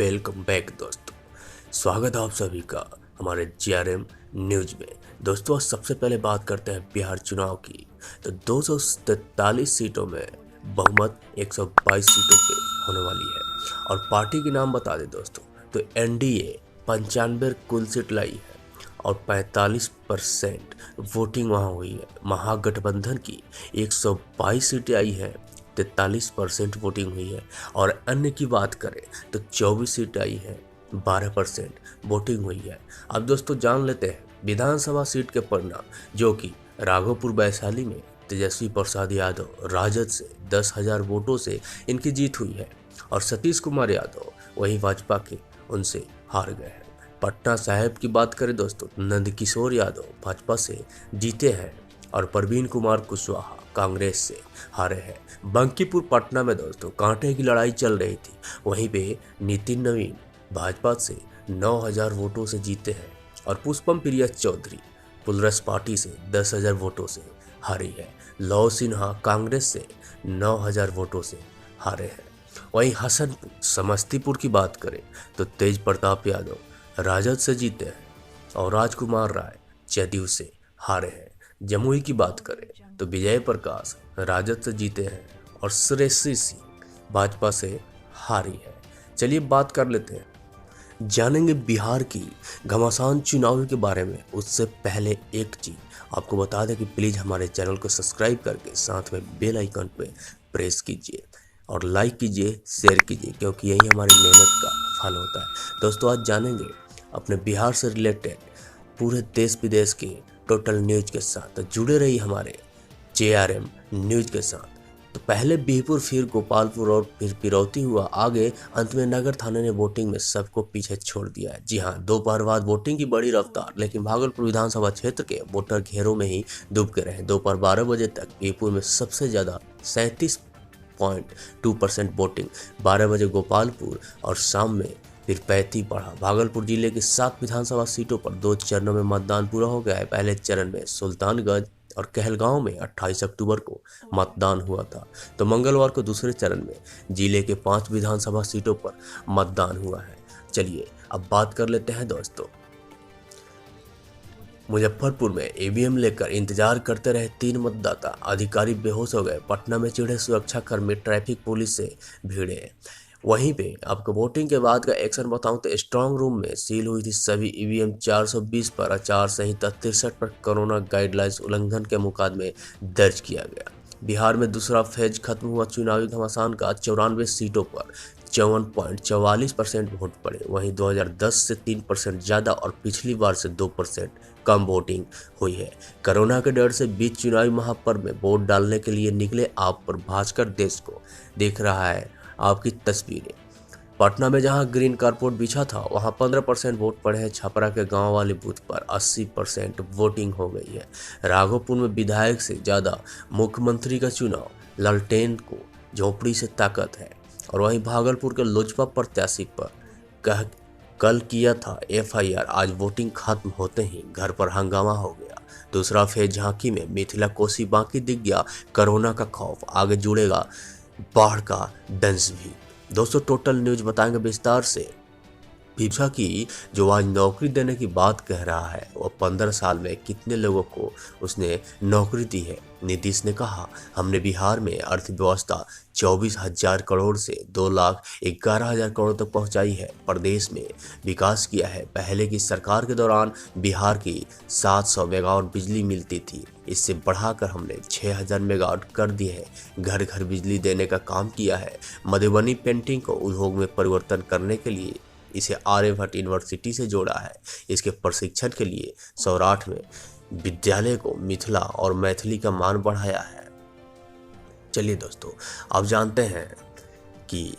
Welcome back दोस्तों। स्वागत है आप सभी का हमारे जीआरएम न्यूज में। दोस्तों आज सबसे पहले बात करते हैं बिहार चुनाव की। तो 243 सीटों में बहुमत 122 सीटों पे होने वाली है। और पार्टी के नाम बता दें दोस्तों, तो एनडीए 95 कुल सीट लाई है और 45% वोटिंग वहाँ हुई है। महागठबंधन की 122 सीटें आई है, 43% वोटिंग हुई है। और अन्य की बात करें तो 24 सीट आई है, 12% वोटिंग हुई है। अब दोस्तों जान लेते हैं विधानसभा सीट के परिणाम, जो कि राघोपुर वैशाली में तेजस्वी प्रसाद यादव राजद से 10,000 वोटों से इनकी जीत हुई है और सतीश कुमार यादव वही भाजपा के उनसे हार गए हैं। पटना साहिब की बात करें दोस्तों, नंदकिशोर यादव भाजपा से जीते हैं और प्रवीण कुमार कुशवाहा कांग्रेस से हारे हैं। बंकीपुर पटना में दोस्तों कांटे की लड़ाई चल रही थी, वहीं पे नितिन नवीन भाजपा से 9,000 वोटों से जीते हैं और पुष्पम प्रिया चौधरी पुलरस पार्टी से 10,000 वोटों से हारी है। लव सिन्हा कांग्रेस से 9,000 वोटों से हारे हैं। वहीं हसनपुर समस्तीपुर की बात करें तो तेज प्रताप यादव राजद से जीते हैं और राजकुमार राय जदयू से हारे हैं। जमुई की बात करें तो विजय प्रकाश राजद से जीते हैं और श्रेयसी सिंह भाजपा से हारी है। चलिए बात कर लेते हैं, जानेंगे बिहार की घमासान चुनाव के बारे में। उससे पहले एक चीज आपको बता दें कि प्लीज हमारे चैनल को सब्सक्राइब करके साथ में बेल आइकन पे प्रेस कीजिए और लाइक कीजिए, शेयर कीजिए, क्योंकि यही हमारी मेहनत का फल होता है। दोस्तों आज जानेंगे अपने बिहार से रिलेटेड पूरे देश विदेश के टोटल न्यूज के साथ, तो जुड़े रहिए हमारे जेआरएम न्यूज के साथ। तो पहले बीहपुर, फिर गोपालपुर और फिर पिरौती हुआ, आगे अंत में नगर थाने ने वोटिंग में सबको पीछे छोड़ दिया है। जी हाँ, दोपहर बाद वोटिंग की बड़ी रफ्तार, लेकिन भागलपुर विधानसभा क्षेत्र के वोटर घेरों में ही डूब के रहे। दोपहर 12 बजे तक बीहपुर में सबसे ज्यादा 37.2% वोटिंग, 12 बजे गोपालपुर और शाम में फिर 35 बढ़ा। भागलपुर जिले की 7 विधानसभा सीटों पर 2 चरणों में मतदान पूरा हो गया है। पहले चरण में सुल्तानगंज और कहलगांव में 28 अक्टूबर को मतदान हुआ था, तो मंगलवार को दूसरे चरण में जिले के 5 विधानसभा सीटों पर मतदान हुआ है। चलिए अब बात कर लेते हैं दोस्तों, मुजफ्फरपुर में ईवीएम लेकर इंतजार करते रहे 3 मतदाता, अधिकारी बेहोश हो गए। पटना में चिढ़े सुरक्षाकर्मी, ट्रैफिक पुलिस से भिड़े। वहीं पे आपको वोटिंग के बाद का एक्शन बताऊं तो स्ट्रांग रूम में सील हुई थी सभी ईवीएम। 420 पर आचार संहिता, 63 पर कोरोना गाइडलाइंस उल्लंघन के मुकदमे दर्ज किया गया। बिहार में दूसरा फेज खत्म हुआ चुनावी घमासान का, 94 सीटों पर 54.44% वोट पड़े। वहीं 2010 से 3% ज़्यादा और पिछली बार से 2% कम वोटिंग हुई है। कोरोना के डर से बीच चुनावी महापर्व में वोट डालने के लिए निकले आप पर भास्कर देश को देख रहा है आपकी तस्वीरें। पटना में जहां ग्रीन कारपेट बिछा था, वहां 15% वोट पड़े हैं। छपरा के गांव वाले बूथ पर 80% वोटिंग हो गई है। राघोपुर में विधायक से ज़्यादा मुख्यमंत्री का चुनाव, लालटेन को झोपड़ी से ताकत है। और वहीं भागलपुर के लोजपा प्रत्याशी पर कल किया था एफआईआर, आज वोटिंग खत्म होते ही घर पर हंगामा हो गया। दूसरा फेज झांकी में मिथिला कोसी बाकी दिख गया। कोरोना का खौफ, आगे जुड़ेगा बाढ़ का डंस भी। दोस्तों टोटल न्यूज बताएंगे विस्तार से। पीछा की जो आज नौकरी देने की बात कह रहा है, वो 15 साल में कितने लोगों को उसने नौकरी दी है। नीतीश ने कहा, हमने बिहार में अर्थव्यवस्था 24,000 करोड़ से 2,11,000 करोड़ तक पहुंचाई है। प्रदेश में विकास किया है। पहले की सरकार के दौरान बिहार की 700 मेगावाट बिजली मिलती थी, इससे बढ़ाकर हमने 6,000 मेगावाट कर दी है। घर घर बिजली देने का काम किया है। मधुबनी पेंटिंग को उद्योग में परिवर्तन करने के लिए इसे आर्यभट्ट यूनिवर्सिटी से जोड़ा है। इसके प्रशिक्षण के लिए सौराठ में विद्यालय को मिथिला और मैथिली का मान बढ़ाया है। चलिए दोस्तों अब जानते हैं कि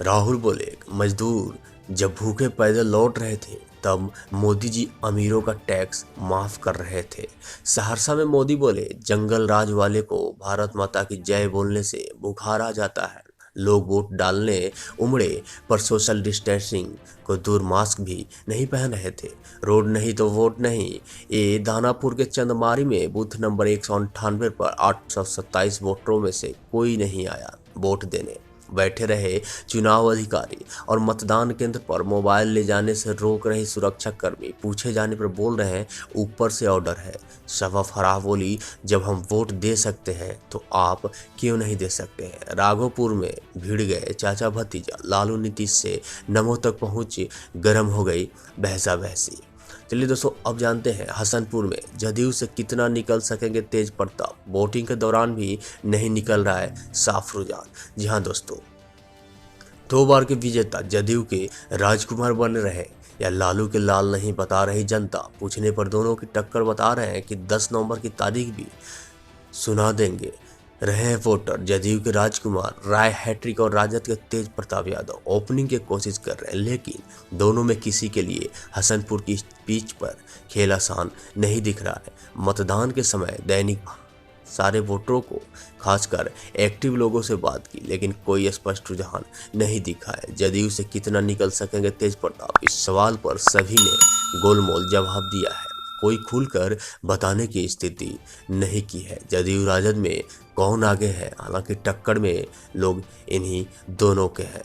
राहुल बोले, मजदूर जब भूखे पैदल लौट रहे थे तब मोदी जी अमीरों का टैक्स माफ कर रहे थे। सहरसा में मोदी बोले, जंगल राज वाले को भारत माता की जय बोलने से बुखार आ जाता है। लोग वोट डालने उमड़े पर सोशल डिस्टेंसिंग को दूर मास्क भी नहीं पहन रहे थे। रोड नहीं तो वोट नहीं। ये दानापुर के चंदमारी में बूथ नंबर 198 पर 827 वोटरों में से कोई नहीं आया वोट देने। बैठे रहे चुनाव अधिकारी और मतदान केंद्र पर मोबाइल ले जाने से रोक रहे सुरक्षा कर्मी पूछे जाने पर बोल रहे हैं ऊपर से ऑर्डर है। सवा फराह बोली, जब हम वोट दे सकते हैं तो आप क्यों नहीं दे सकते हैं। राघोपुर में भिड़ गए चाचा भतीजा, लालू नीतीश से नमो तक पहुंची, गर्म हो गई बहसा बहसी। चलिए दोस्तों, अब जानते हैं हसनपुर में जदयू से कितना निकल सकेंगे तेज प्रताप। वोटिंग के दौरान भी नहीं निकल रहा है साफ रुझान। जी हाँ दोस्तों, 2 बार के विजेता जदयू के राजकुमार बने रहे या लालू के लाल नहीं, बता रही जनता। पूछने पर दोनों की टक्कर बता रहे हैं कि 10 नवंबर की तारीख भी सुना देंगे। रहे हैं वोटर जदयू के राजकुमार राय हैट्रिक और राजद के तेज प्रताप यादव ओपनिंग की कोशिश कर रहे हैं, लेकिन दोनों में किसी के लिए हसनपुर की पिच पर खेल आसान नहीं दिख रहा है। मतदान के समय दैनिक सारे वोटरों को खासकर एक्टिव लोगों से बात की, लेकिन कोई स्पष्ट रुझान नहीं दिखा है। जदयू से कितना निकल सकेंगे तेज प्रताप, इस सवाल पर सभी ने गोलमोल जवाब दिया है। कोई खुलकर बताने की स्थिति नहीं की है। जदयू राजद में कौन आगे है, हालांकि टक्कर में लोग इन्हीं दोनों के हैं।